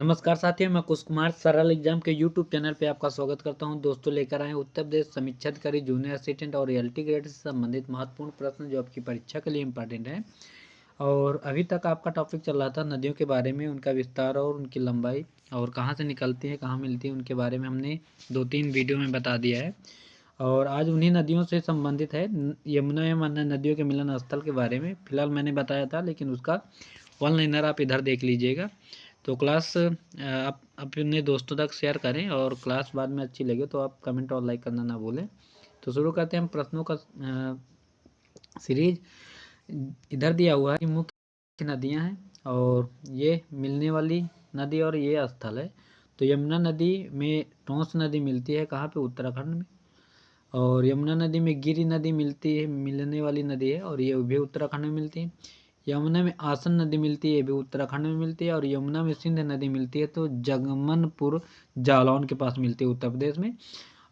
नमस्कार साथियों, मैं कुश कुमार सरल एग्जाम के यूट्यूब चैनल पे आपका स्वागत करता हूं। दोस्तों, लेकर आए उत्तर प्रदेश समीक्षा अधिकारी जूनियर असिस्टेंट और रियलिटी ग्रेड से संबंधित महत्वपूर्ण प्रश्न जो आपकी परीक्षा के लिए इंपॉर्टेंट है। और अभी तक आपका टॉपिक चल रहा था नदियों के बारे में, उनका विस्तार और उनकी लंबाई और कहाँ से निकलती है, कहाँ मिलती है, उनके बारे में हमने 2-3 वीडियो में बता दिया है। और आज उन्हीं नदियों से संबंधित है, यमुना एवं अन्य नदियों के मिलन स्थल के बारे में फिलहाल मैंने बताया था, लेकिन उसका वन लाइनर आप इधर देख लीजिएगा। तो क्लास आप अपने दोस्तों तक शेयर करें और क्लास बाद में अच्छी लगे तो आप कमेंट और लाइक करना ना भूलें। तो शुरू करते हैं हम प्रश्नों का सीरीज। इधर दिया हुआ है कि मुख्य नदियां हैं और ये मिलने वाली नदी और ये स्थल है। तो यमुना नदी में टोंस नदी मिलती है कहाँ पे? उत्तराखंड में। और यमुना नदी में गिरि नदी मिलती है, मिलने वाली नदी है और ये भी उत्तराखंड में मिलती है। यमुना में आसन नदी मिलती है, ये भी उत्तराखंड में मिलती है। और यमुना में सिंध नदी मिलती है तो जगमनपुर जालौन के पास मिलती है, उत्तर प्रदेश में।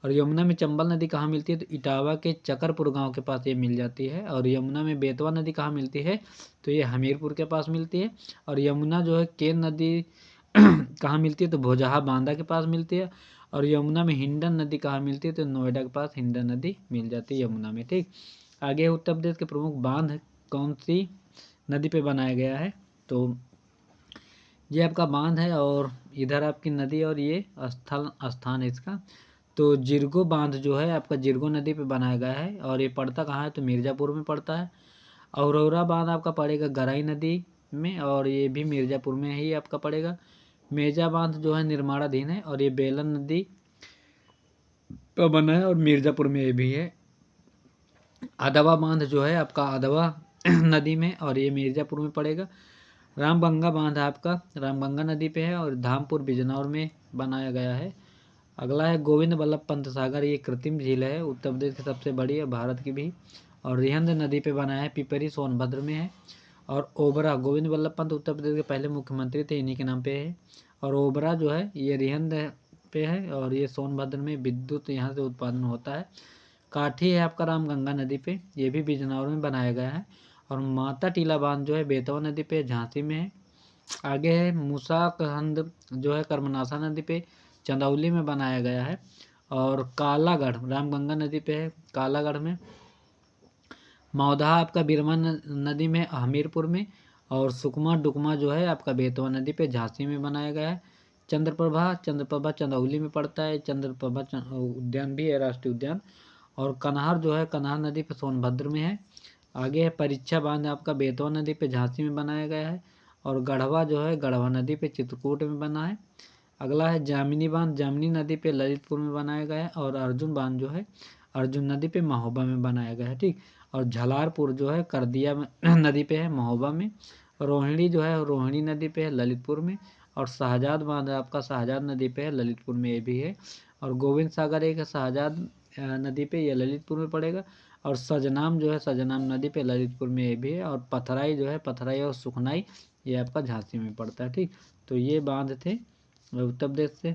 और यमुना में चंबल नदी कहाँ मिलती है? तो इटावा के चकरपुर गांव के पास ये मिल जाती है। और यमुना में बेतवा नदी कहाँ मिलती है? तो ये हमीरपुर के पास मिलती है। और यमुना जो है केन नदी कहाँ मिलती है? तो भोजहा बांदा के पास मिलती है। और यमुना में हिंडन नदी कहाँ मिलती है? तो नोएडा के पास हिंडन नदी मिल जाती है यमुना में। ठीक, आगे उत्तर प्रदेश के प्रमुख बांध कौन सी नदी पे बनाया गया है? तो ये आपका बांध है और इधर आपकी नदी और ये स्थान है इसका। तो जिरगो बांध जो है आपका जिरगो नदी पे बनाया गया है और ये पड़ता कहाँ है? तो मिर्ज़ापुर में पड़ता है। औरौरा बांध आपका पड़ेगा गराई नदी में और ये भी मिर्ज़ापुर में ही आपका पड़ेगा। मेजा बांध जो है निर्माणाधीन है और ये बेलन नदी पर बना है और मिर्ज़ापुर में ये भी है। अदवा बांध जो है आपका अदवा नदी में और ये मिर्ज़ापुर में पड़ेगा। रामगंगा बांध आपका रामगंगा नदी पे है और धामपुर बिजनौर में बनाया गया है। अगला है गोविंद बल्लभ पंत सागर, ये कृत्रिम झील है, उत्तर प्रदेश की सबसे बड़ी है, भारत की भी। और रिहंद नदी पे बना है, पिपरी सोनभद्र में है। और ओबरा, गोविंद बल्लभ पंत उत्तर प्रदेश के पहले मुख्यमंत्री थे, इन्हीं के नाम पे है। और ओबरा जो है ये रिहंद पे है और ये सोनभद्र में विद्युत यहाँ से उत्पादन होता है। काठी है आपका रामगंगा नदी पे, ये भी बिजनौर में बनाया गया है। और माता टीला बांध जो है बेतवा नदी पे झांसी में है। आगे है मूसाकंद जो है कर्मनाशा नदी पे चंदौली में बनाया गया है। और कालागढ़ रामगंगा नदी पे है, कालागढ़ में। मौधा आपका बिरमा नदी में हमीरपुर में। और सुकमा डुकमा जो है आपका बेतवा नदी पे झांसी में बनाया गया है। चंद्रप्रभा चंदौली में पड़ता है, चंद्रप्रभा उद्यान भी है, राष्ट्रीय उद्यान। और कन्हार जो है कन्हार नदी पे सोनभद्र में है। आगे है परीक्षा बांध आपका बेतवा नदी पे झांसी में बनाया गया है। और गढ़वा जो है गढ़वा नदी पे चित्रकूट में बना है। अगला है जामिनी बांध, जामिनी नदी पे ललितपुर में बनाया गया है। और अर्जुन बांध जो है अर्जुन नदी पे महोबा में बनाया गया है। ठीक, और झलारपुर जो है करदिया में नदी पे है, महोबा में। रोहिणी जो है रोहिणी नदी पे है, ललितपुर में। और शाहजाद बांध है आपका शाहजाद नदी पे है, ललितपुर में ये भी है। और गोविंद सागर एक है शाहजाद नदी पे, ये ललितपुर में पड़ेगा। और सजनाम जो है सजनाम नदी पे ललितपुर में ये भी है। और पथराई जो है पथराई और सुखनाई ये आपका झांसी में पड़ता है। ठीक, तो ये बांध थे उत्तर प्रदेश से।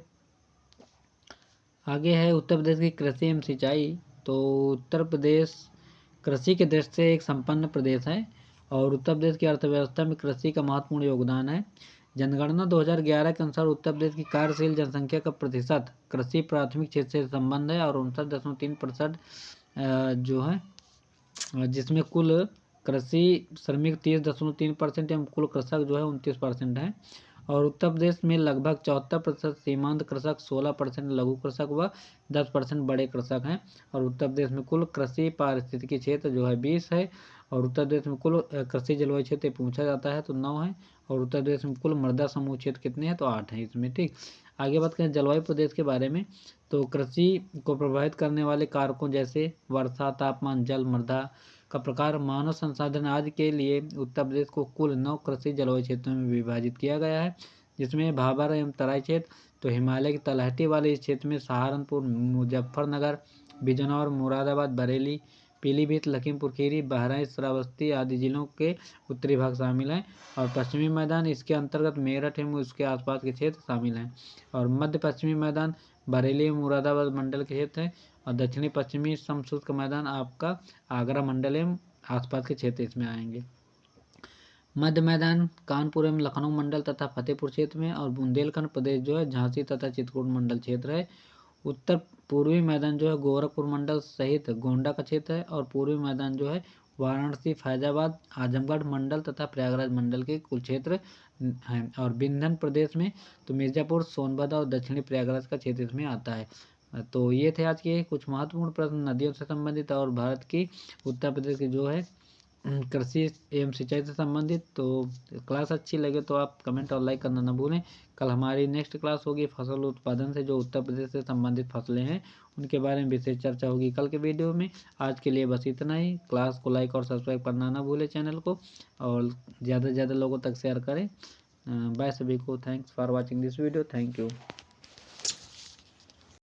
आगे है उत्तर प्रदेश की कृषि एवं सिंचाई। तो उत्तर प्रदेश कृषि के दृष्टि से एक संपन्न प्रदेश है और उत्तर प्रदेश की अर्थव्यवस्था में कृषि का महत्वपूर्ण योगदान है। जनगणना 2011 के अनुसार उत्तर प्रदेश की कार्यशील जनसंख्या का प्रतिशत कृषि प्राथमिक क्षेत्र से संबंध है और 59.3% जो है, जिसमें कुल कृषि श्रमिक 30.3% एवं कुल कृषक जो है 29% है। और उत्तर प्रदेश में लगभग 74% सीमांत कृषक, 16% लघु कृषक व 10% बड़े कृषक हैं। और उत्तर प्रदेश में कुल कृषि पारिस्थितिकी क्षेत्र जो है 20 है। और उत्तर प्रदेश में कुल कृषि जलवायु क्षेत्र पूछा जाता है तो 9 है। और उत्तर प्रदेश में कुल मृदा समूह क्षेत्र कितने हैं? तो 8 हैं इसमें। ठीक, आगे बात करें जलवायु प्रदेश के बारे में। तो कृषि को प्रभावित करने वाले कारकों जैसे वर्षा, तापमान, जल, मृदा का प्रकार, मानव संसाधन आदि के लिए उत्तर प्रदेश को कुल 9 कृषि जलवायु क्षेत्रों में विभाजित किया गया है, जिसमें भाबर एवं तराई क्षेत्र। तो हिमालय की तलहटी वाले इस क्षेत्र में सहारनपुर, मुजफ्फरनगर, बिजनौर, मुरादाबाद, बरेली, पीलीभीत, लखीमपुर खीरी, बहराइच, श्रावस्ती आदि जिलों के उत्तरी भाग शामिल हैं। और पश्चिमी मैदान इसके अंतर्गत मेरठ एवं उसके आसपास के क्षेत्र शामिल हैं। और मध्य पश्चिमी मैदान बरेली एवं मुरादाबाद मंडल के क्षेत्र हैं। और दक्षिणी पश्चिमी समशुष्क मैदान आपका आगरा मंडल एवं आसपास के क्षेत्र इसमें आएंगे। मध्य मैदान कानपुर एवं लखनऊ मंडल तथा फतेहपुर क्षेत्र में, और बुंदेलखंड प्रदेश जो है झांसी तथा चित्रकूट मंडल क्षेत्र है। उत्तर पूर्वी मैदान जो है गोरखपुर मंडल सहित गोंडा का क्षेत्र है, और पूर्वी मैदान जो है वाराणसी, फैजाबाद, आजमगढ़ मंडल तथा प्रयागराज मंडल के कुल क्षेत्र हैं। और विंध्य प्रदेश में तो मिर्जापुर, सोनभद्र और दक्षिणी प्रयागराज का क्षेत्र इसमें आता है। तो ये थे आज के कुछ महत्वपूर्ण प्रश्न नदियों से संबंधित और भारत की उत्तर प्रदेश की जो है कृषि एवं सिंचाई से संबंधित। तो क्लास अच्छी लगे तो आप कमेंट और लाइक करना ना भूलें। कल हमारी नेक्स्ट क्लास होगी फसल उत्पादन से, जो उत्तर प्रदेश से संबंधित फसलें हैं उनके बारे में विशेष चर्चा होगी कल के वीडियो में। आज के लिए बस इतना ही। क्लास को लाइक और सब्सक्राइब करना ना भूलें चैनल को, और ज़्यादा से ज़्यादा लोगों तक शेयर करें। बाय सभी को। Thanks for watching this video. Thank you.